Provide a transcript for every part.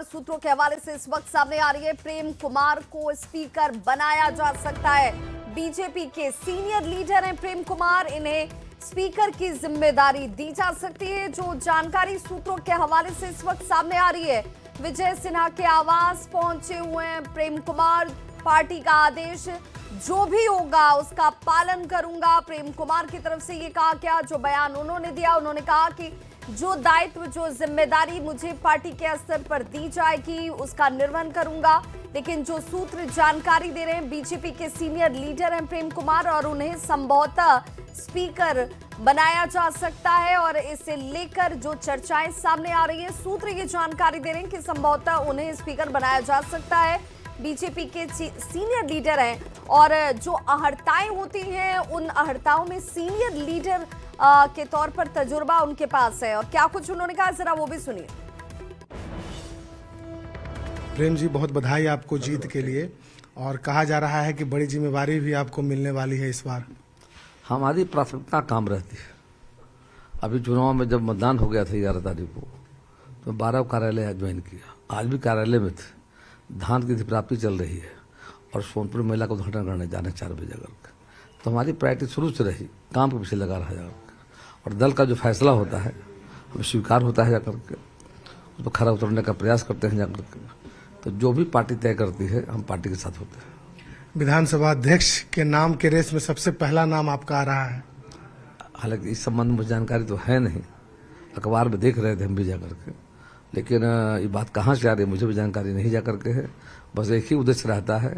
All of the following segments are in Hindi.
सूत्रों के हवाले से इस वक्त सामने आ रही है। प्रेम कुमार को स्पीकर बनाया जा सकता है। बीजेपी के सीनियर लीडर हैं प्रेम कुमार, इन्हें स्पीकर की जिम्मेदारी दी जा सकती है। जो जानकारी सूत्रों के हवाले से इस वक्त सामने आ रही है, विजय सिन्हा के आवास पहुंचे हुए हैं प्रेम कुमार। पार्टी का आदेश जो भी होगा उसका पालन करूंगा, प्रेम कुमार की तरफ से ये कहा गया। जो बयान उन्होंने दिया, उन्होंने कहा कि जो दायित्व, जो जिम्मेदारी मुझे पार्टी के स्तर पर दी जाएगी उसका निर्वहन करूंगा। लेकिन जो सूत्र जानकारी दे रहे हैं, बीजेपी के सीनियर लीडर हैं प्रेम कुमार और उन्हें संभवतः स्पीकर बनाया जा सकता है। और इसे लेकर जो चर्चाएं सामने आ रही है, सूत्र ये जानकारी दे रहे हैं कि संभवतः उन्हें स्पीकर बनाया जा सकता है। बीजेपी के सीनियर लीडर हैं और जो अहर्ताएं होती हैं, उन अहर्ताओं में सीनियर लीडर के तौर पर तजुर्बा उनके पास है। और क्या कुछ उन्होंने कहा, जरा वो भी सुनिए। प्रेम जी, बहुत बधाई आपको जीत के लिए। और कहा जा रहा है कि बड़ी जिम्मेवारी भी आपको मिलने वाली है इस बार। हमारी प्राथमिकता काम रहती है। अभी चुनाव में जब मतदान हो गया था 11 तारीख को, तो 12 कार्यालय ज्वाइन किया। आज भी कार्यालय में थे। धान की प्राप्ति चल रही है और सोनपुर मेला का उद्घाटन करने जाने 4 बजे करके। तो हमारी प्रायोरिटी शुरू से रही काम के पीछे लगा रहा जाकर। और दल का जो फैसला होता है हमें स्वीकार होता है जाकर के, तो खरा उतरने का प्रयास करते हैं जाकर के। तो जो भी पार्टी तय करती है हम पार्टी के साथ होते हैं। विधानसभा अध्यक्ष के नाम के रेस में सबसे पहला नाम आपका आ रहा है। हालांकि इस संबंध में मुझे जानकारी तो है नहीं, अखबार में देख रहे थे हम भी जाकर के, लेकिन ये बात कहाँ से आ रही है मुझे भी जानकारी नहीं जाकर के है। बस एक ही उद्देश्य रहता है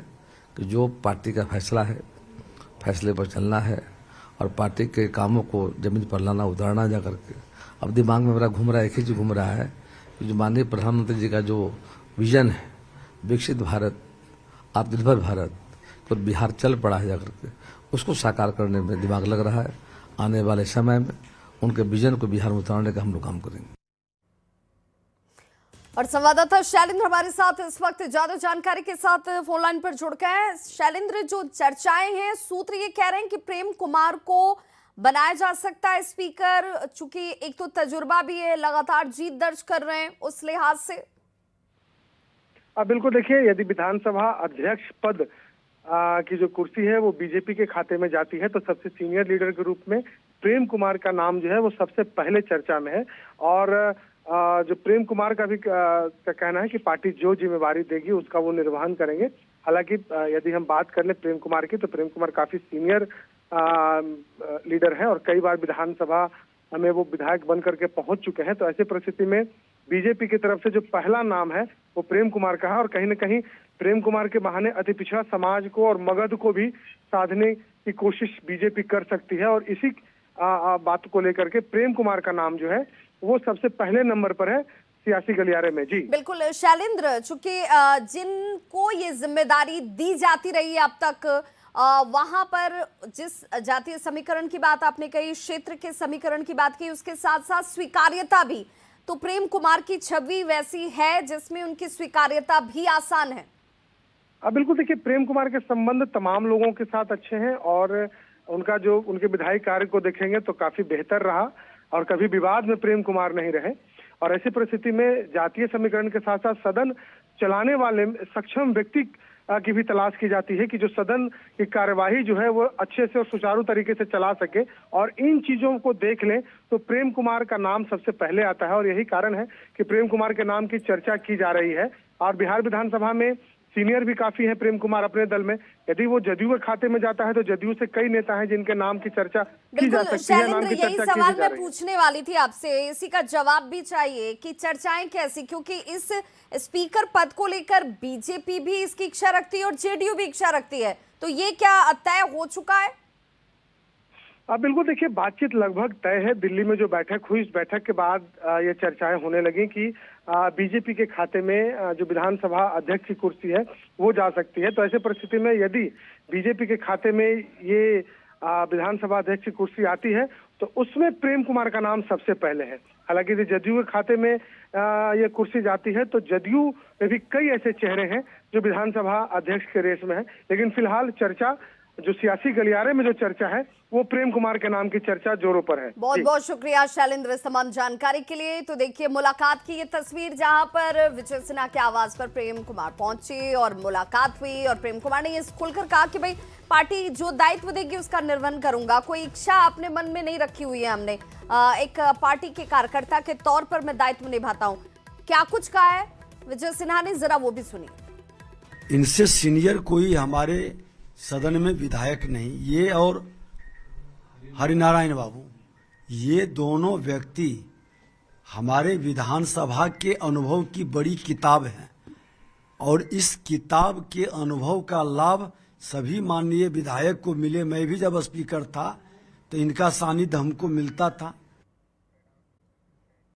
कि जो पार्टी का फैसला है, फैसले पर चलना है और पार्टी के कामों को जमीन पर लाना, उतारना जाकर के। अब दिमाग में मेरा घूम रहा है, एक ही चीज घूम रहा है कि जो माननीय प्रधानमंत्री जी का जो विजन है, विकसित भारत, आत्मनिर्भर भारत, तो बिहार चल पड़ा है जाकर के, उसको साकार करने में दिमाग लग रहा है। आने वाले समय में उनके विजन को बिहार में उतारने का हम लोग काम करेंगे। और संवाददाता शैलेंद्र हमारे साथ इस वक्त ज्यादा जानकारी के साथ फोन लाइन पर जुड़ गए हैं। शैलेंद्र, जो चर्चाएं हैं, सूत्र ये कह रहे हैं कि प्रेम कुमार को बनाया जा सकता है स्पीकर, चूंकि एक तो तजुर्बा भी है, लगातार जीत दर्ज कर रहे हैं, उस लिहाज से। बिल्कुल, देखिए, यदि विधानसभा अध्यक्ष पद की जो कुर्सी है वो बीजेपी के खाते में जाती है, तो सबसे सीनियर लीडर के रूप में प्रेम कुमार का नाम जो है वो सबसे पहले चर्चा में है। और जो प्रेम कुमार का भी का कहना है कि पार्टी जो जिम्मेवारी देगी उसका वो निर्वहन करेंगे। हालांकि यदि हम बात कर ले प्रेम कुमार की, तो प्रेम कुमार काफी सीनियर लीडर हैं और कई बार विधानसभा में वो विधायक बन करके पहुंच चुके हैं। तो ऐसी परिस्थिति में बीजेपी की तरफ से जो पहला नाम है वो प्रेम कुमार का है। और कहीं न कहीं प्रेम कुमार के बहाने अति पिछड़ा समाज को और मगध को भी साधने की कोशिश बीजेपी कर सकती है। और इसी बात को लेकर के प्रेम कुमार का नाम जो है वो सबसे पहले नंबर पर है सियासी गलियारे में। जी बिल्कुल शैलेंद्र, चूंकि जिनको ये जिम्मेदारी दी जाती रही है अब तक, वहां पर जिस जातीय समीकरण की बात आपने कही, क्षेत्र के समीकरण की बात की, उसके साथ साथ स्वीकार्यता भी, तो प्रेम कुमार की छवि वैसी है जिसमें उनकी स्वीकार्यता भी आसान है। बिल्कुल, देखिए, प्रेम कुमार के संबंध तमाम लोगों के साथ अच्छे हैं और उनका जो उनके विधायी कार्य को देखेंगे तो काफी बेहतर रहा और कभी विवाद में प्रेम कुमार नहीं रहे। और ऐसी परिस्थिति में जातीय समीकरण के साथ साथ सदन चलाने वाले सक्षम व्यक्ति की भी तलाश की जाती है कि जो सदन की कार्यवाही जो है वो अच्छे से और सुचारू तरीके से चला सके। और इन चीजों को देख लें तो प्रेम कुमार का नाम सबसे पहले आता है और यही कारण है कि प्रेम कुमार के नाम की चर्चा की जा रही है। और बिहार विधानसभा में सीनियर भी काफी है प्रेम कुमार अपने दल में। यदि वो जदयू के खाते में जाता है तो जदयू से कई नेता हैं जिनके नाम की चर्चा की जा सकती है, नाम की यही चर्चा सवाल की जा मैं रही है। पूछने वाली थी आपसे, इसी का जवाब भी चाहिए कि चर्चाएं कैसी, क्योंकि इस स्पीकर पद को लेकर बीजेपी भी इसकी इच्छा रखती है और जेडीयू भी इच्छा रखती है, तो ये क्या तय हो चुका है? बिल्कुल, देखिए, बातचीत लगभग तय है। दिल्ली में जो बैठक हुई, इस बैठक के बाद ये चर्चाएं होने लगी कि बीजेपी के खाते में जो विधानसभा अध्यक्ष की कुर्सी है वो जा सकती है। तो ऐसे परिस्थिति में यदि बीजेपी के खाते में ये विधानसभा अध्यक्ष की कुर्सी आती है तो उसमें प्रेम कुमार का नाम सबसे पहले है। हालांकि यदि जदयू के खाते में ये कुर्सी जाती है तो जदयू में भी कई ऐसे चेहरे हैं जो विधानसभा अध्यक्ष के रेस में है। लेकिन फिलहाल चर्चा जो सियासी गलियारे में जो चर्चा है वो प्रेम कुमार के नाम की चर्चा जोरों पर है। बहुत बहुत शुक्रिया शैलेंद्र इस तमाम जानकारी के लिए। तो देखिए मुलाकात की ये तस्वीर जहां पर विजय सिन्हा के आवास पर प्रेम कुमार पहुंचे और मुलाकात हुई और प्रेम कुमार ने ये खुलकर कहा कि भाई पार्टी जो दायित्व देगी उसका निर्वहन करूंगा, कोई इच्छा अपने मन में नहीं रखी हुई है हमने, एक पार्टी के कार्यकर्ता के तौर पर मैं दायित्व निभाता हूँ। क्या कुछ कहा है विजय सिन्हा ने, जरा वो भी सुनिए। इनसे सीनियर कोई हमारे सदन में विधायक नहीं, ये और हरिनारायण बाबू, ये दोनों व्यक्ति हमारे विधानसभा के अनुभव की बड़ी किताब है और इस किताब के अनुभव का लाभ सभी माननीय विधायक को मिले। मैं भी जब स्पीकर था तो इनका सानिध्य हमको मिलता था।